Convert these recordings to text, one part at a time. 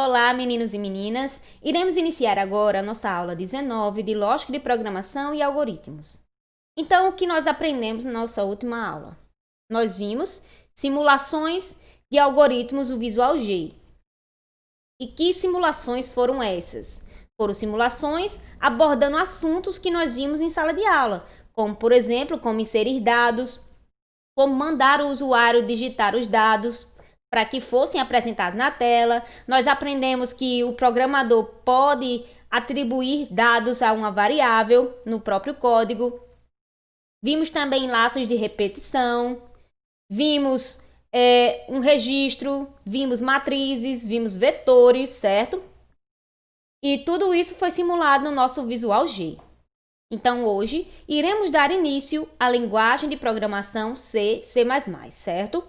Olá, meninos e meninas! Iremos iniciar agora a nossa aula 19 de Lógica de Programação e Algoritmos. Então, o que nós aprendemos na nossa última aula? Nós vimos simulações de algoritmos do Visual G. E que simulações foram essas? Foram simulações abordando assuntos que nós vimos em sala de aula, como, por exemplo, como inserir dados, como mandar o usuário digitar os dados para que fossem apresentados na tela. Nós aprendemos que o programador pode atribuir dados a uma variável no próprio código. Vimos também laços de repetição, vimos um registro, vimos matrizes, vimos vetores, certo? E tudo isso foi simulado no nosso Visual G. Então, hoje, iremos dar início à linguagem de programação C, C++, certo?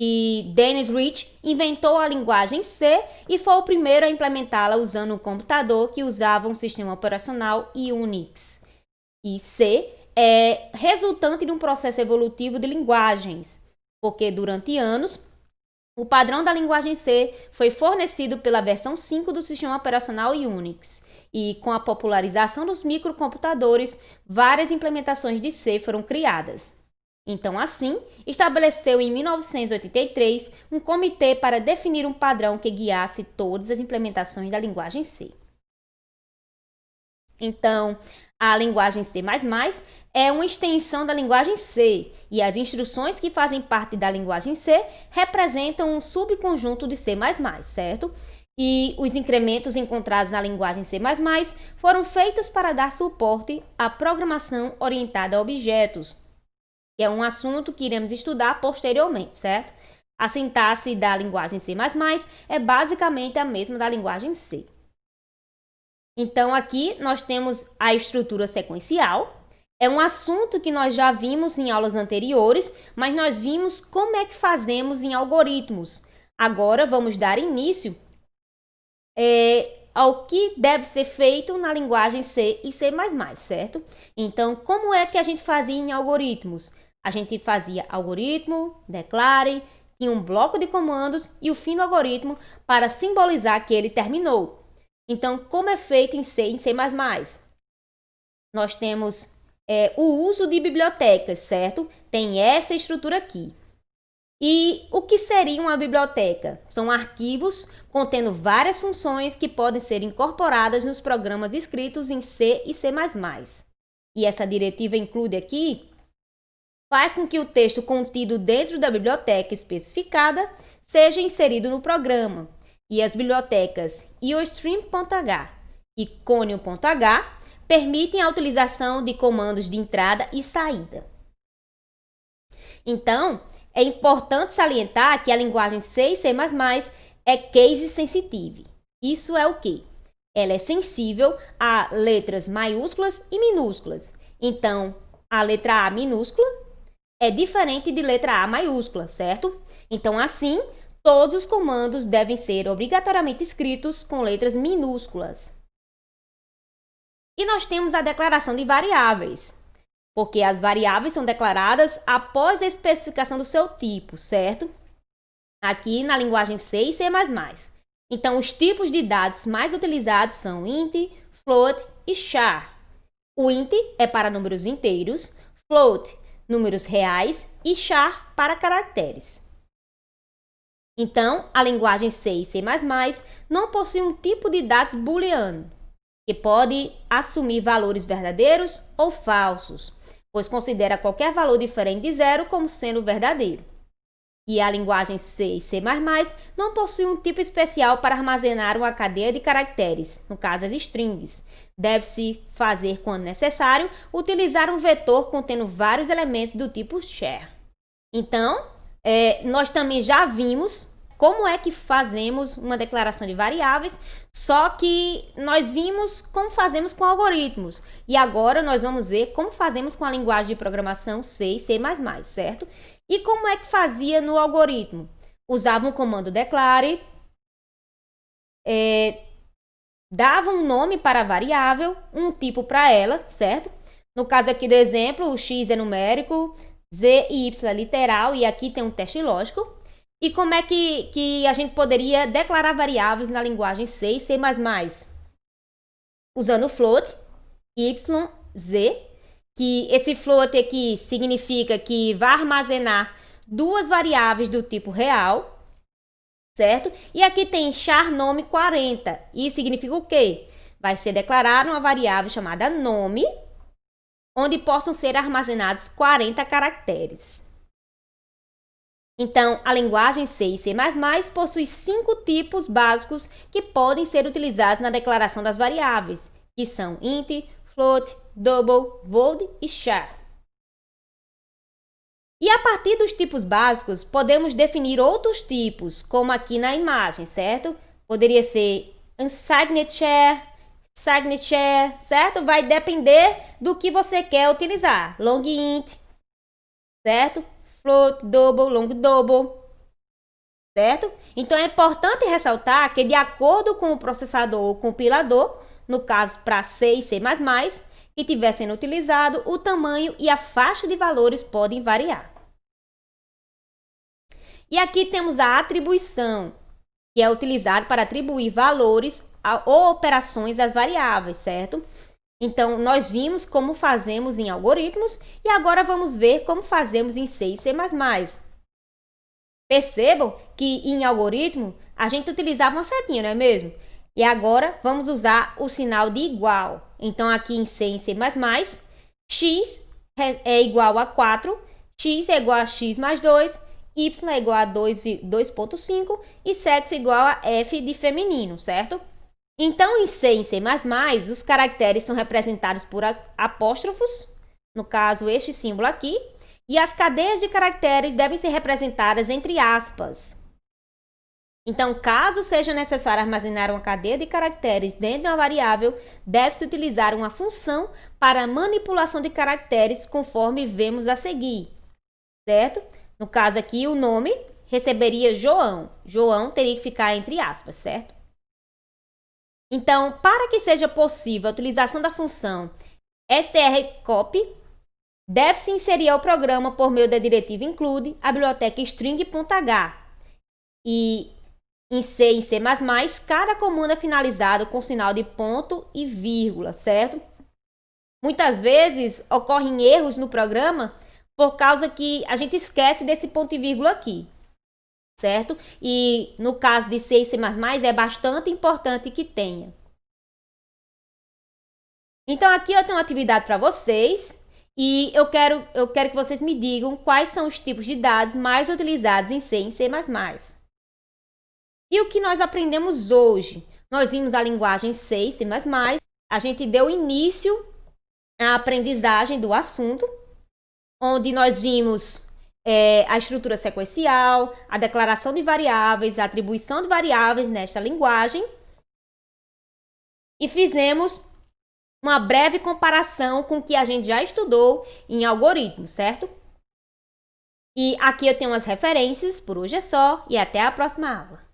E Dennis Ritchie inventou a linguagem C e foi o primeiro a implementá-la usando um computador que usava um sistema operacional Unix. E C é resultante de um processo evolutivo de linguagens, porque durante anos o padrão da linguagem C foi fornecido pela versão 5 do sistema operacional Unix. E com a popularização dos microcomputadores, várias implementações de C foram criadas. Então, assim, estabeleceu em 1983 um comitê para definir um padrão que guiasse todas as implementações da linguagem C. Então, a linguagem C++ é uma extensão da linguagem C, e as instruções que fazem parte da linguagem C representam um subconjunto de C++, certo? E os incrementos encontrados na linguagem C++ foram feitos para dar suporte à programação orientada a objetos, que é um assunto que iremos estudar posteriormente, certo? A sintaxe da linguagem C++ é basicamente a mesma da linguagem C. Então, aqui nós temos a estrutura sequencial. É um assunto que nós já vimos em aulas anteriores, mas nós vimos como é que fazemos em algoritmos. Agora, vamos dar início ao que deve ser feito na linguagem C e C++, certo? Então, como é que a gente fazia em algoritmos? A gente fazia algoritmo, declare, tinha um bloco de comandos e o fim do algoritmo para simbolizar que ele terminou. Então, como é feito em C e em C++? Nós temos o uso de bibliotecas, certo? Tem essa estrutura aqui. E o que seria uma biblioteca? São arquivos contendo várias funções que podem ser incorporadas nos programas escritos em C e C++. E essa diretiva include aqui, faz com que o texto contido dentro da biblioteca especificada seja inserido no programa. E as bibliotecas iostream.h e conio.h permitem a utilização de comandos de entrada e saída. Então, é importante salientar que a linguagem C e C++ é case sensitive. Isso é o quê? Ela é sensível a letras maiúsculas e minúsculas. Então, a letra A minúscula é diferente de letra A maiúscula, certo? Então, assim, todos os comandos devem ser obrigatoriamente escritos com letras minúsculas. E nós temos a declaração de variáveis, porque as variáveis são declaradas após a especificação do seu tipo, certo? Aqui na linguagem C e C++. Então, os tipos de dados mais utilizados são int, float e char. O int é para números inteiros, float, números reais e char para caracteres. Então, a linguagem C e C++ não possui um tipo de dados booleano, que pode assumir valores verdadeiros ou falsos, pois considera qualquer valor diferente de zero como sendo verdadeiro. E a linguagem C e C++ não possui um tipo especial para armazenar uma cadeia de caracteres, no caso as strings. Deve-se fazer, quando necessário, utilizar um vetor contendo vários elementos do tipo char. Então, nós também já vimos como é que fazemos uma declaração de variáveis, só que nós vimos como fazemos com algoritmos. E agora nós vamos ver como fazemos com a linguagem de programação C e C++, certo? E como é que fazia no algoritmo? Usava um comando declare, dava um nome para a variável, um tipo para ela, certo? No caso aqui do exemplo, o x é numérico, z e y é literal, e aqui tem um teste lógico. E como é que a gente poderia declarar variáveis na linguagem C e C++? Usando o float, y, z, que esse float aqui significa que vai armazenar duas variáveis do tipo real, certo? E aqui tem char nome 40. Isso significa o quê? Vai ser declarada uma variável chamada nome, onde possam ser armazenados 40 caracteres. Então, a linguagem C e C++ possui 5 tipos básicos que podem ser utilizados na declaração das variáveis, que são int, float, double, void e char. E a partir dos tipos básicos, podemos definir outros tipos, como aqui na imagem, certo? Poderia ser unsigned char, signed char, certo? Vai depender do que você quer utilizar. Long int, certo? Float, double, long double, certo? Então, é importante ressaltar que, de acordo com o processador ou compilador, no caso para C e C++, que estiver sendo utilizado, o tamanho e a faixa de valores podem variar. E aqui temos a atribuição, que é utilizada para atribuir valores ou operações às variáveis, certo? Então, nós vimos como fazemos em algoritmos e agora vamos ver como fazemos em C e C++. Percebam que em algoritmo a gente utilizava uma setinha, não é mesmo? E agora vamos usar o sinal de igual. Então, aqui em C e C++, x é igual a 4, x é igual a x mais 2, y é igual a 2,5 e sexo igual a f de feminino, certo? Então, em C e em C++, os caracteres são representados por apóstrofos, no caso, este símbolo aqui, e as cadeias de caracteres devem ser representadas entre aspas. Então, caso seja necessário armazenar uma cadeia de caracteres dentro de uma variável, deve-se utilizar uma função para manipulação de caracteres, conforme vemos a seguir, certo? No caso aqui, o nome receberia João. João teria que ficar entre aspas, certo? Então, para que seja possível a utilização da função strcopy, deve-se inserir ao programa por meio da diretiva include a biblioteca string.h. E em C e C++, cada comando é finalizado com sinal de ponto e vírgula, certo? Muitas vezes ocorrem erros no programa por causa que a gente esquece desse ponto e vírgula aqui, certo? E no caso de C e C++ é bastante importante que tenha. Então aqui eu tenho uma atividade para vocês e eu quero que vocês me digam quais são os tipos de dados mais utilizados em C e em C++. E o que nós aprendemos hoje? Nós vimos a linguagem C e C++, a gente deu início à aprendizagem do assunto, onde nós vimos a estrutura sequencial, a declaração de variáveis, a atribuição de variáveis nesta linguagem. E fizemos uma breve comparação com o que a gente já estudou em algoritmos, certo? E aqui eu tenho umas referências, por hoje é só, e até a próxima aula.